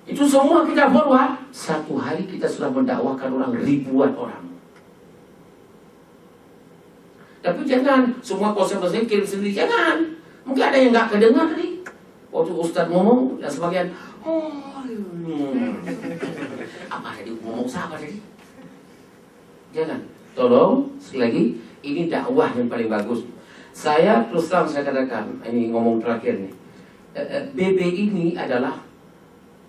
Itu semua kita forward. Satu hari kita sudah mendakwakan orang ribuan orang. Tapi jangan semua konsep-konsep kirim sendiri, jangan. Mungkin ada yang nggak kedengar tadi. Waktu Ustaz ngomong dan sebagian, apa tadi ngomong siapa tadi? Jangan. Tolong sekali lagi, ini dakwah yang paling bagus. Saya terus terang saya katakan, ini ngomong terakhir nih. BB ini adalah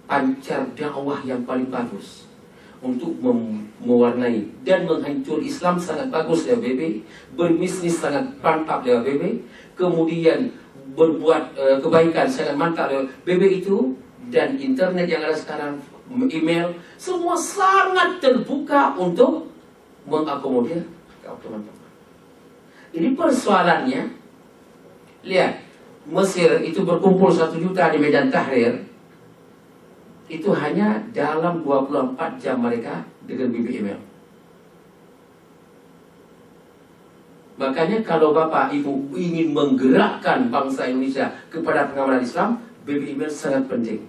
pancar dakwah yang paling bagus untuk mewarnai dan menghancur Islam, sangat bagus ya BB. Berbisnis sangat mantap ya BB. Kemudian berbuat kebaikan sangat mantap ya BB itu. Dan internet yang ada sekarang, email, semua sangat terbuka untuk mengakomodir teman-teman. Ini persoalannya Lihat, Mesir itu berkumpul 1 juta di Medan Tahrir. Itu hanya dalam 24 jam mereka dengan BBM. Makanya kalau Bapak Ibu ingin menggerakkan bangsa Indonesia kepada pengamalan Islam, BBM sangat penting.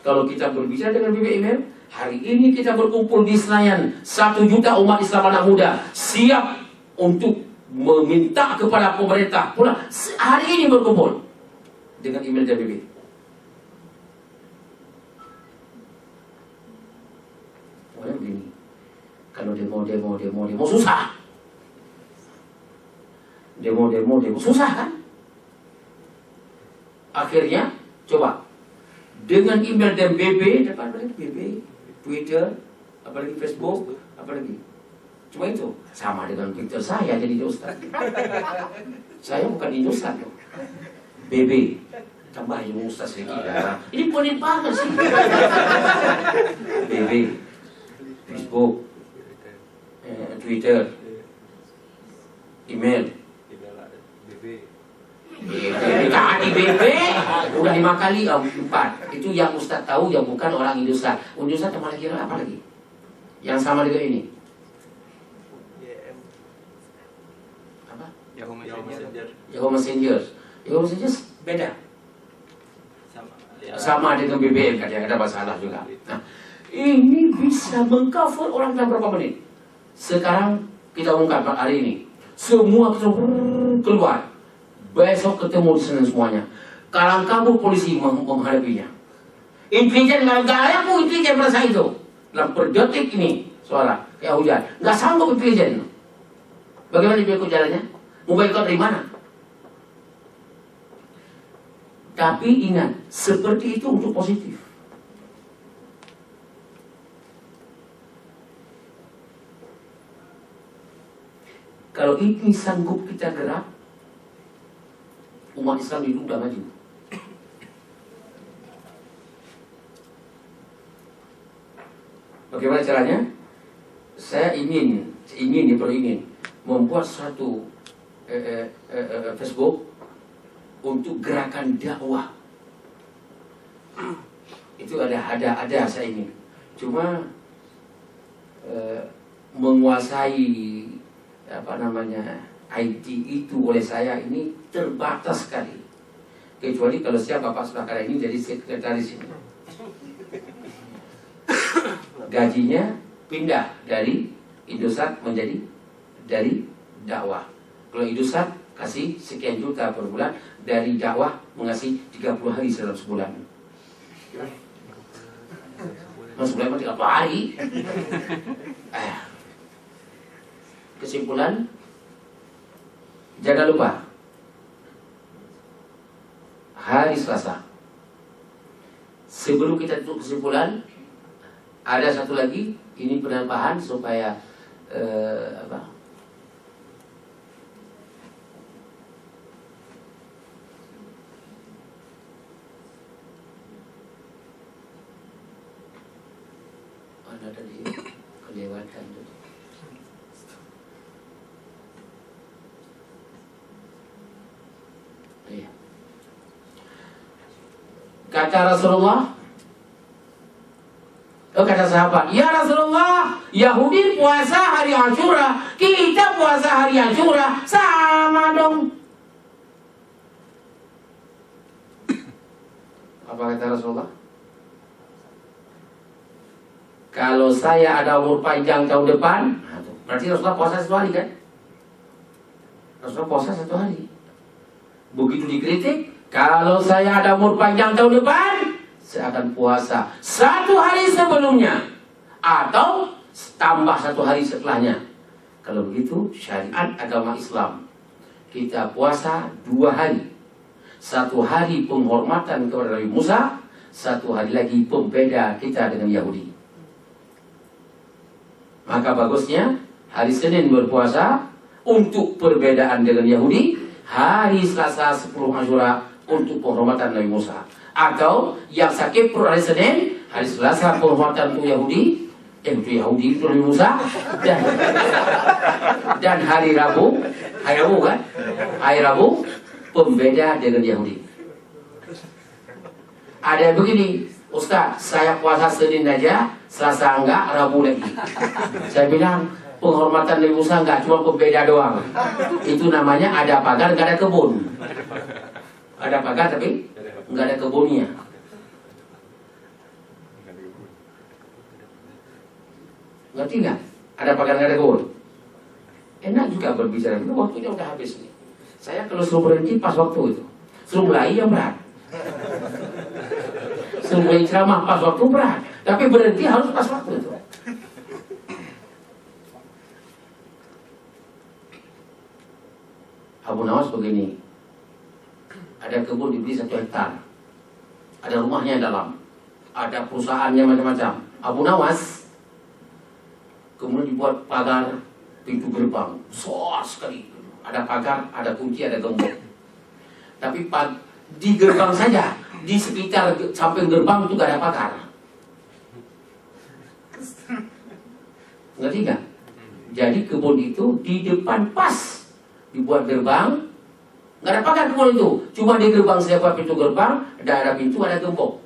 Kalau kita berbicara dengan BBM, hari ini kita berkumpul di Senayan, 1 juta umat Islam anak muda siap untuk meminta kepada pemerintah pula hari ini berkumpul dengan email dan BBM. Pokoknya begini, kalau demo susah. Demo susah kan? Akhirnya coba dengan email dan BB, dapat apa lagi? BB, Twitter, apalagi Facebook, apalagi? Cuma itu. Sama dengan Twitter saya jadi Ustaz. Saya bukan Ustaz loh. BB, tambah yang Ustaz lagi. Ini poin banget sih. BB, Facebook, Twitter, email. BB udah 5 kali, 4. Itu yang Ustaz tahu, yang bukan orang Indonesia. Indonesia sama lagi apa lagi? Yang sama dengan ini. Apa? Yahoo Messenger beda. Sama dengan BBM kan, yang ada masalah juga. Nah, ini bisa mengcover orang dalam berapa menit. Sekarang kita umumkan hari ini, semua keluar. Besok ketemu di sana semuanya. Kalang kabut polisi menghadapinya. Intelijen nggak ada pun intelijen merasa itu. Dalam per detik ini suara kayak hujan, nggak sanggup intelijen. Bagaimana dia ikut jalannya? Mau ikut dari mana? Tapi ingat, seperti itu untuk positif. Kalau ini sanggup kita gerak, umat Islam itu udah maju. Bagaimana caranya? Saya ingin membuat suatu Facebook untuk gerakan dakwah. Itu ada saya ingin. Cuma menguasai IT itu oleh saya ini terbatas sekali. Kecuali kalau siapa Bapak sebelah ini jadi sekretaris ini. Gajinya pindah dari Indosat menjadi dari dakwah. Kalau Indosat kasih sekian juta per bulan, dari dakwah mengasih 30 hari dalam sebulan. Sebulan 30 hari. Kesimpulan, jangan lupa hari Selasa. Sebelum kita tutup kesimpulan, ada satu lagi, ini penambahan supaya ada tadi kelewatan tadi. Iya. Kata Rasulullah, kata sahabat, ya Rasulullah, Yahudi puasa hari Asyura, kita puasa hari Asyura, sama dong. Apa kata Rasulullah? Kalau saya ada umur panjang tahun depan, berarti Rasulullah puasa 1 hari kan? Rasulullah puasa 1 hari. Begitu dikritik, kalau saya ada umur panjang tahun depan, saya akan puasa 1 hari sebelumnya atau tambah 1 hari setelahnya. Kalau begitu syariat agama Islam, kita puasa 2 hari. 1 hari penghormatan kepada Nabi Musa, 1 hari lagi pembeda kita dengan Yahudi. Maka bagusnya hari Senin berpuasa untuk perbedaan dengan Yahudi, hari Selasa 10 Asyura untuk penghormatan Nabi Musa. Atau yang sakit per hari Senin, hari Selasa penghormatan untuk Yahudi, itu Nabi Musa, dan hari Rabu Hari Rabu kan? Hari Rabu pembeda dengan Yahudi. Ada yang begini, Ustaz, saya puasa Senin aja, Selasa enggak, Rabu lagi. Saya bilang, penghormatan Nabi Musa enggak, cuma pembeda doang. Itu namanya ada pagar, enggak ada kebun. Ada pagar tapi enggak ada kebunnya. Ngerti enggak? Ada pagar, enggak ada kebun. Enak juga berbicara, waktunya udah habis nih. Saya kalau suruh berhenti pas waktu itu, suruh mulai yang berat. Suruh ceramah pas waktu berat, tapi berhenti harus pas waktu itu. Abu Nawas begini, ada kebun dibeli 1 hektar, ada rumahnya dalam, ada perusahaannya macam-macam. Abu Nawas kemudian dibuat pagar pintu gerbang besar sekali, ada pagar, ada kunci, ada gembok. Tapi di gerbang saja, di sekitar samping gerbang itu gak ada pagar. Ngerti gak? Jadi kebun itu di depan pas dibuat gerbang, gak ada pagar kebun itu. Cuma di gerbang siapa pintu gerbang, ada pintu, ada gembok.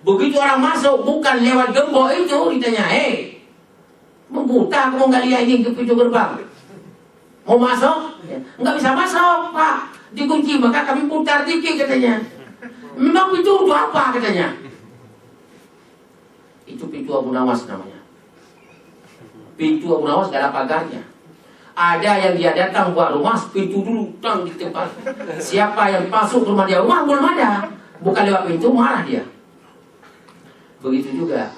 Begitu orang masuk, bukan lewat gembok itu, ditanya, hei, membuta kamu gak lihat ini ke pintu gerbang? Mau masuk? Nggak bisa masuk, Pak. Dikunci, maka kami putar dikit katanya. Memang pintu untuk apa katanya? Itu pintu Abu Nawas namanya. Pintu Abu Nawas gak ada pagarnya. Ada yang dia datang buat rumah, pintu dulu tang di tempat. Siapa yang masuk rumah dia, rumah belum ada, bukan lewat pintu, marah dia. Begitu juga.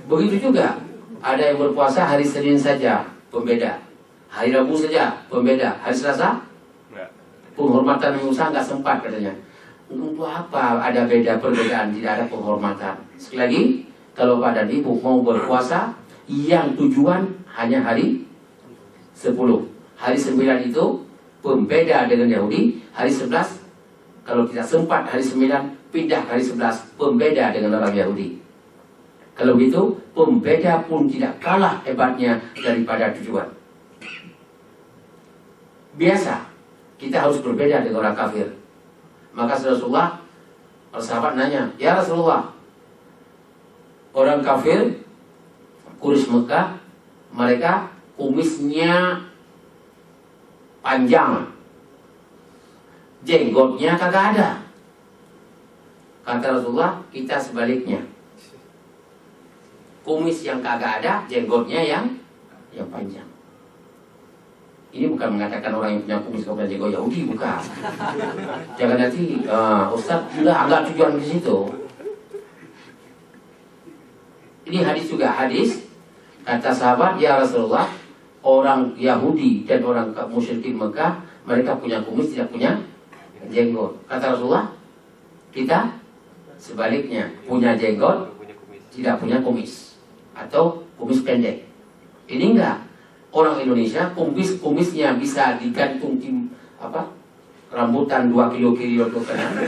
Begitu juga. Ada yang berpuasa hari Senin saja, pembeda. Hari Rabu saja, pembeda. Hari Selasa, penghormatan Nabi Musa nggak sempat katanya. Untuk apa ada perbedaan, tidak ada penghormatan. Sekali lagi, kalau Pak dan Ibu mau berpuasa, yang tujuan hanya hari 10. Hari 9 itu pembeda dengan Yahudi. Hari 11, kalau tidak sempat hari 9, pindah hari 11, pembeda dengan orang Yahudi. Kalau begitu, pembeda pun tidak kalah hebatnya daripada tujuan. Biasa, kita harus berbeda dengan orang kafir. Maka Rasulullah, sahabat nanya, ya Rasulullah, orang kafir, Quraisy Mekah, mereka kumisnya panjang, jenggotnya kagak ada. Kata Rasulullah, kita sebaliknya. Kumis yang kagak ada, jenggotnya yang panjang. Ini bukan mengatakan orang yang punya kumis kalau jenggot Yahudi, bukan. Jangan nanti Ustaz sudah agak tujuan di situ. Ini hadis juga, hadis kata sahabat, ya Rasulullah, orang Yahudi dan orang musyrikin Mekah, mereka punya kumis, tidak punya jenggot. Kata Rasulullah, kita sebaliknya, punya jenggot, tidak punya kumis. Atau kumis pendek. Ini enggak. Orang Indonesia kumisnya bisa digantung rambutan 2 kilo kilo tuh kan.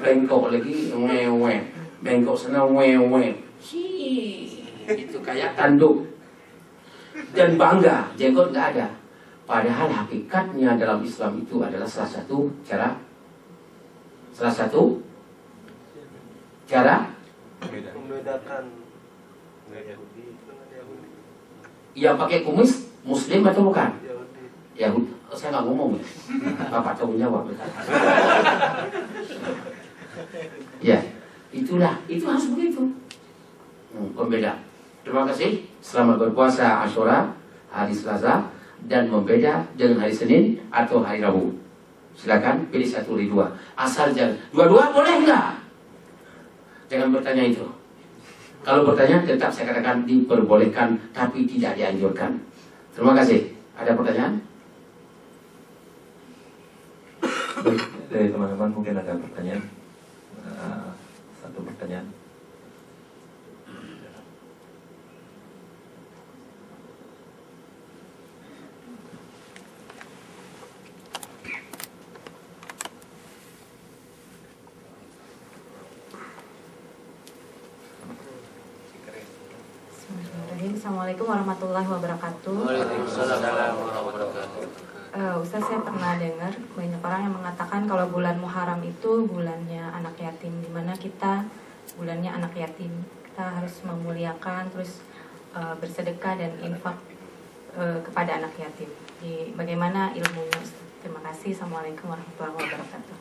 Bengkok lagi wewe. Bengkok sana wewe. Itu kayak tanduk. Dan bangga, jenggot enggak ada. Padahal hakikatnya dalam Islam itu adalah salah satu cara membedakan yang pakai kumis Muslim atau bukan? Yahudi. Yahudi. Saya nggak ngomong ya. Bapak tahu jawab. Ya, itulah. Itu harus begitu. Pembeda. Terima kasih. Selamat berpuasa Asyura hari Selasa dan membeda dengan hari Senin atau hari Rabu. Silakan pilih satu dari dua. Asal jangan dua-dua boleh nggak? Jangan bertanya itu. Kalau bertanya tetap saya katakan diperbolehkan tapi tidak dianjurkan. Terima kasih. Ada pertanyaan? Baik, dari teman-teman mungkin ada pertanyaan. Satu pertanyaan. Assalamualaikum warahmatullahi wabarakatuh. Waalaikumsalam warahmatullahi wabarakatuh. Ustaz, saya pernah dengar banyak orang yang mengatakan kalau bulan Muharram itu bulannya anak yatim, dimana kita bulannya anak yatim, kita harus memuliakan, terus bersedekah dan infak kepada anak yatim. Bagaimana ilmunya, Ustaz? Terima kasih. Assalamualaikum warahmatullahi wabarakatuh.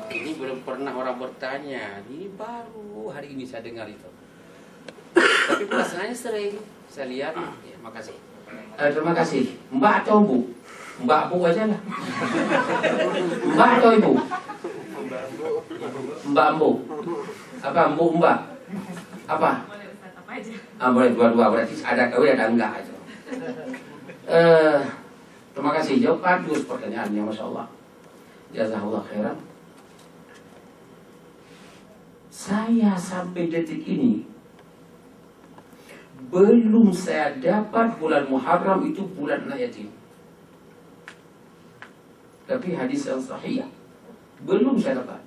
Ini belum pernah orang bertanya. Ini baru hari ini saya dengar itu. Tapi pelaksanaannya sering saya lihat. Ya, makasih. Terima kasih. Mbak atau Bu? Mbak Bu aja lah. Mbak atau Ibu? Mbak Bu. Apa Bu Mbak? Apa? Boleh Ustaz, apa aja? Boleh dua-dua. Berarti ada kawin ada enggak aja. Terima kasih. Jawab bagus pertanyaannya, Masya Allah. Jazakallah khairan. Saya sampai detik ini belum saya dapat bulan Muharram itu bulan anak yatim. Tapi hadis yang sahih belum saya dapat.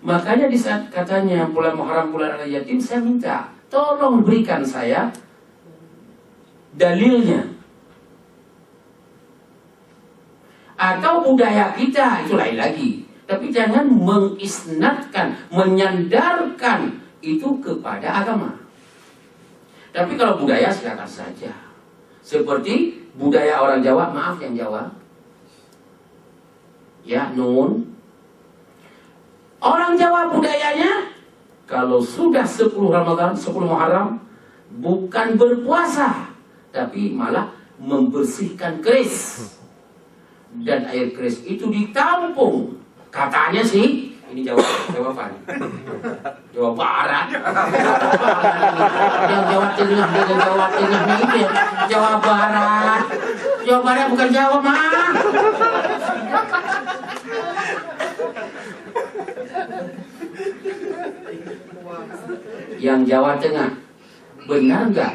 Makanya di saat katanya bulan Muharram bulan anak yatim, saya minta tolong berikan saya dalilnya. Atau budaya kita itu lain lagi. Tapi jangan mengisnadkan, menyandarkan itu kepada agama. Tapi kalau budaya silakan saja. Seperti budaya orang Jawa, maaf yang Jawa. Ya, nun. Orang Jawa budayanya kalau sudah 10 Ramadan, 10 Muharram bukan berpuasa, tapi malah membersihkan keris. Dan air keris itu ditampung. Katanya sih, ini jawaban Jawa Barat. Yang Jawa Tengah dengan Jawa Tengahnya itu ya, Jawa Barat. Jawa Barat bukan Jawa, mah. Yang Jawa Tengah, benar nggak?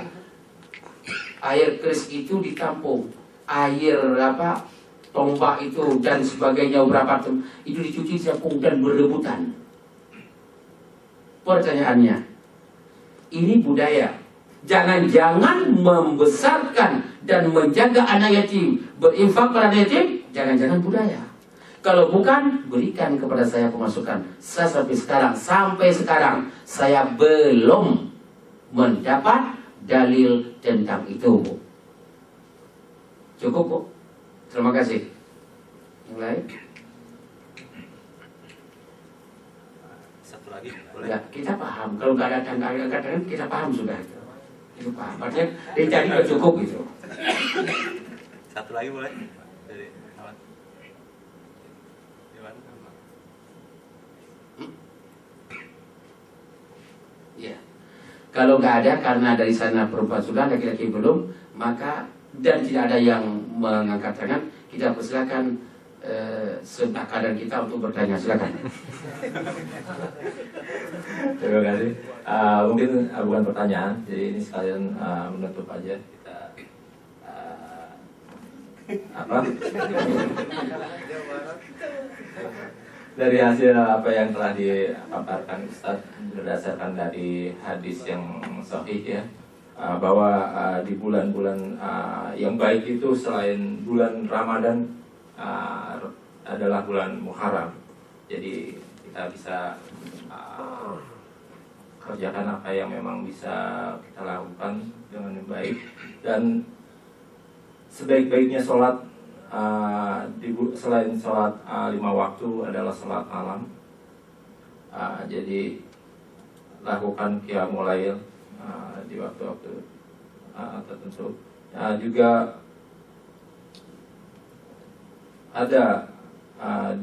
Air keris itu ditampung. Air apa? Tombak itu dan sebagainya berapa itu dicuci siapung dan berebutan. Pertanyaannya, ini budaya. Jangan-jangan membesarkan dan menjaga anak yatim, berinfak pada anak yatim, jangan-jangan budaya. Kalau bukan, berikan kepada saya pemasukan. Saya sampai sekarang saya belum mendapat dalil tentang itu. Cukup, Bu? Terima kasih. Yang lain? Satu lagi boleh? Ya, kita paham. Kalau nggak ada kadang-kadang kita paham sudah. Itu paham. Artinya jadi nggak cukup gitu. Satu lagi boleh? Dari kawan. Gimana? Ya. Kalau nggak ada karena dari sana perempuan sudah, laki-laki belum, maka dan tidak ada yang mengangkat tangan, kita persilakan sebelah kanan kita untuk bertanya. Silakan. Terima kasih. Mungkin bukan pertanyaan, jadi ini sekalian menutup aja kita apa? Dari hasil apa yang telah dipaparkan Ustaz berdasarkan dari hadis yang sahih ya, bahwa di bulan-bulan yang baik itu selain bulan Ramadan adalah bulan Muharram. Jadi kita bisa kerjakan apa yang memang bisa kita lakukan dengan baik, dan sebaik-baiknya sholat selain sholat 5 waktu adalah sholat malam. Jadi lakukan qiyamul lail di waktu-waktu tertentu. Juga ada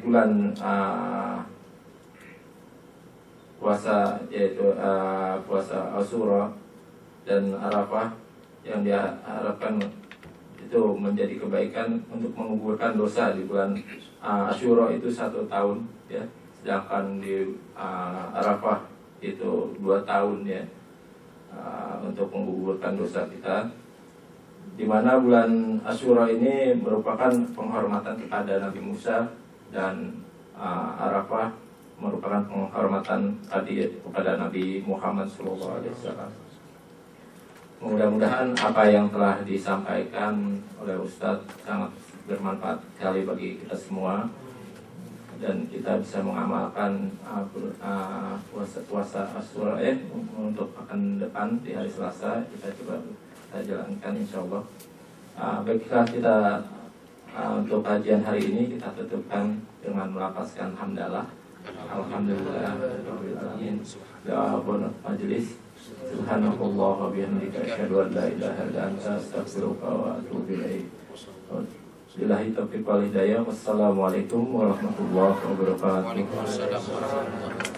bulan puasa, yaitu puasa Asyura dan Arafah, yang diharapkan itu menjadi kebaikan untuk menguburkan dosa. Di bulan Asyura itu 1 tahun ya, sedangkan di Arafah itu 2 tahun ya, untuk menggugurkan dosa kita. Di mana bulan Asyura ini merupakan penghormatan kepada Nabi Musa, dan Arafah merupakan penghormatan tadi kepada Nabi Muhammad SAW. mudah-mudahan apa yang telah disampaikan oleh Ustadz sangat bermanfaat sekali bagi kita semua, dan kita bisa mengamalkan puasa Asyura untuk akan depan di hari Selasa. Kita coba jalankan insya Allah. Baiklah, kita untuk kajian hari ini kita tutupkan dengan melafazkan hamdalah. Alhamdulillah rabbil alamin. Ya Rabbana majelis. Subhanallah wa bihamdika asyhadu an la ilaha illa anta astaghfiruka wa atubu ilaik. Billahi taufiq wal hidayah. Wassalamualaikum warahmatullahi wabarakatuh. Waalaikumsalam warahmatullahi wabarakatuh.